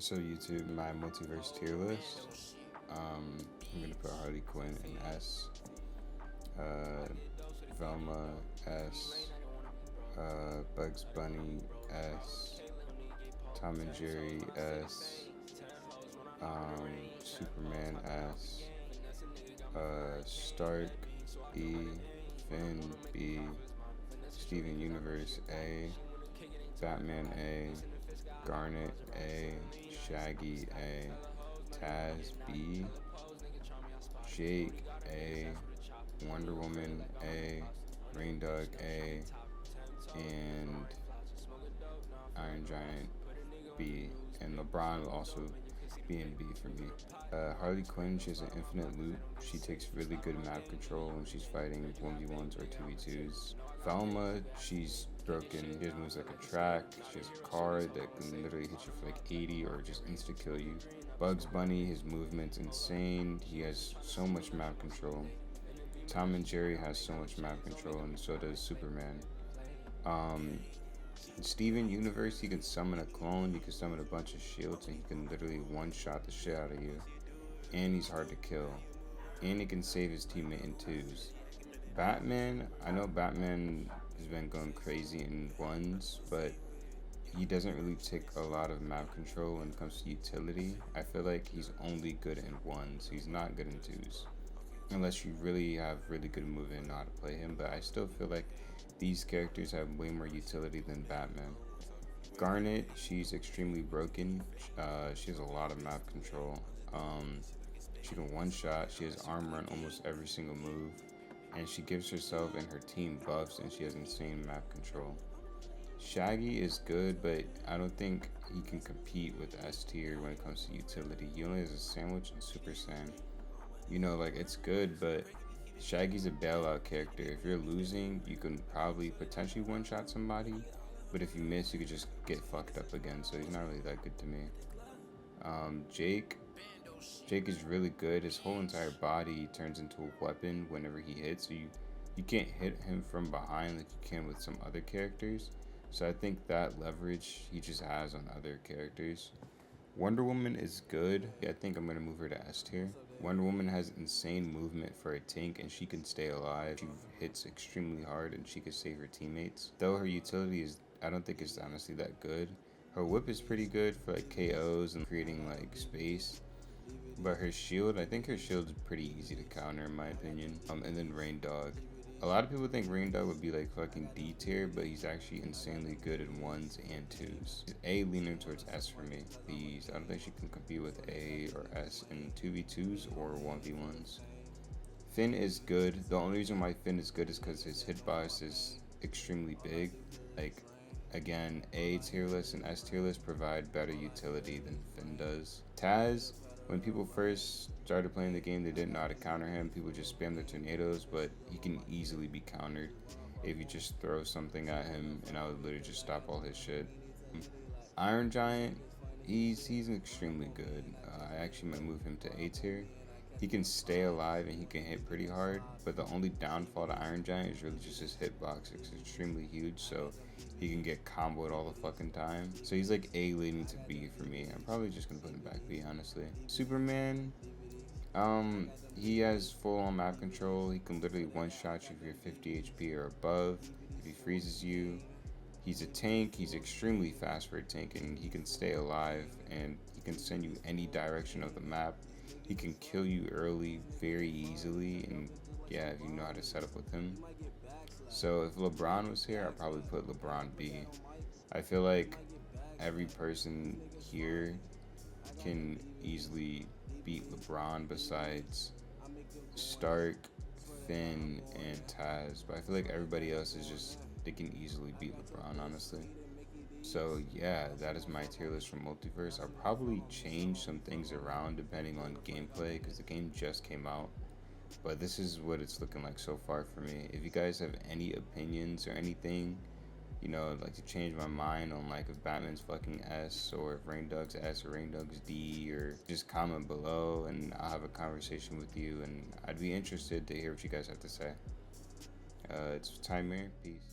So YouTube, my multiverse tier list. I'm gonna put Harley Quinn in S, Velma S, Bugs Bunny S, Tom and Jerry S, Superman S, Stark B, Finn B, Steven Universe A, Batman A, Garnet A, Shaggy A, Taz B, Jake A, Wonder Woman A, Rain Dog A, and Iron Giant B, and LeBron will also be in B for me. Harley Quinn, she has an infinite loop. She takes really good map control when she's fighting 1v1s or 2v2s. Velma, she's broken. She has moves like a track. She has a card that can literally hit you for like 80 or just insta kill you. Bugs Bunny, his movement's insane. He has so much map control. Tom and Jerry has so much map control, and so does Superman. Steven Universe, he can summon a clone, he can summon a bunch of shields, and he can literally one-shot the shit out of you. And he's hard to kill. And he can save his teammate in twos. Batman, I know Batman has been going crazy in ones, but he doesn't really take a lot of map control when it comes to utility. I feel like he's only good in ones, he's not good in twos. Unless you really have really good movement and know how to play him, but I still feel like these characters have way more utility than Batman. Garnet, she's extremely broken. She has a lot of map control. She can one-shot, she has armor on almost every single move, and she gives herself and her team buffs, and she has insane map control. Shaggy is good, but I don't think he can compete with S tier when it comes to utility. He only has a sandwich and Super Saiyan. You know, like, it's good, but Shaggy's a bailout character. If you're losing, you can probably potentially one-shot somebody, but if you miss, you could just get fucked up again, so he's not really that good to me. Jake is really good. His whole entire body turns into a weapon whenever he hits, so you can't hit him from behind like you can with some other characters, so I think that leverage he just has on other characters. Wonder Woman is good. I think I'm going to move her to S tier. Wonder Woman has insane movement for a tank, and she can stay alive. She hits extremely hard, and she can save her teammates. Though her utility is, I don't think it's honestly that good. Her whip is pretty good for like KOs and creating like space. But her shield, I think her shield is pretty easy to counter in my opinion. And then Rain Dog. A lot of people think Rain Dog would be like fucking D tier, but he's actually insanely good in ones and twos. A leaning towards S for me. I don't think she can compete with A or S in 2v2s or 1v1s. Finn is good. The only reason why Finn is good is because his hitbox is extremely big. Like, again, A tier list and S tier list provide better utility than Finn does. Taz, when people first started playing the game, they didn't know how to counter him. People just spam the tornadoes, but he can easily be countered if you just throw something at him, and I would literally just stop all his shit. Iron Giant, he's extremely good. I actually might move him to A tier. He can stay alive and he can hit pretty hard, but the only downfall to Iron Giant is really just his hitbox. It's extremely huge, so he can get comboed all the fucking time. So he's like A leading to B for me. I'm probably just gonna put him back B, honestly. Superman, he has full on map control. He can literally one-shot you if you're 50 HP or above. If he freezes you, he's a tank. He's extremely fast for a tank, and he can stay alive, and he can send you any direction of the map. He can kill you early very easily, and yeah, if you know how to set up with him. So if LeBron was here, I'd probably put LeBron B. I feel like every person here can easily beat LeBron besides Stark, Finn, and Taz, but I feel like everybody else is just, they can easily beat LeBron, honestly. So yeah, that is my tier list from Multiverse. I'll probably change some things around depending on gameplay because the game just came out. But this is what it's looking like so far for me. If you guys have any opinions or anything, you know, like to change my mind on like if Batman's fucking S or if Rain Dog's S or Rain Dog's D, or just comment below and I'll have a conversation with you, and I'd be interested to hear what you guys have to say. It's Timer. Peace.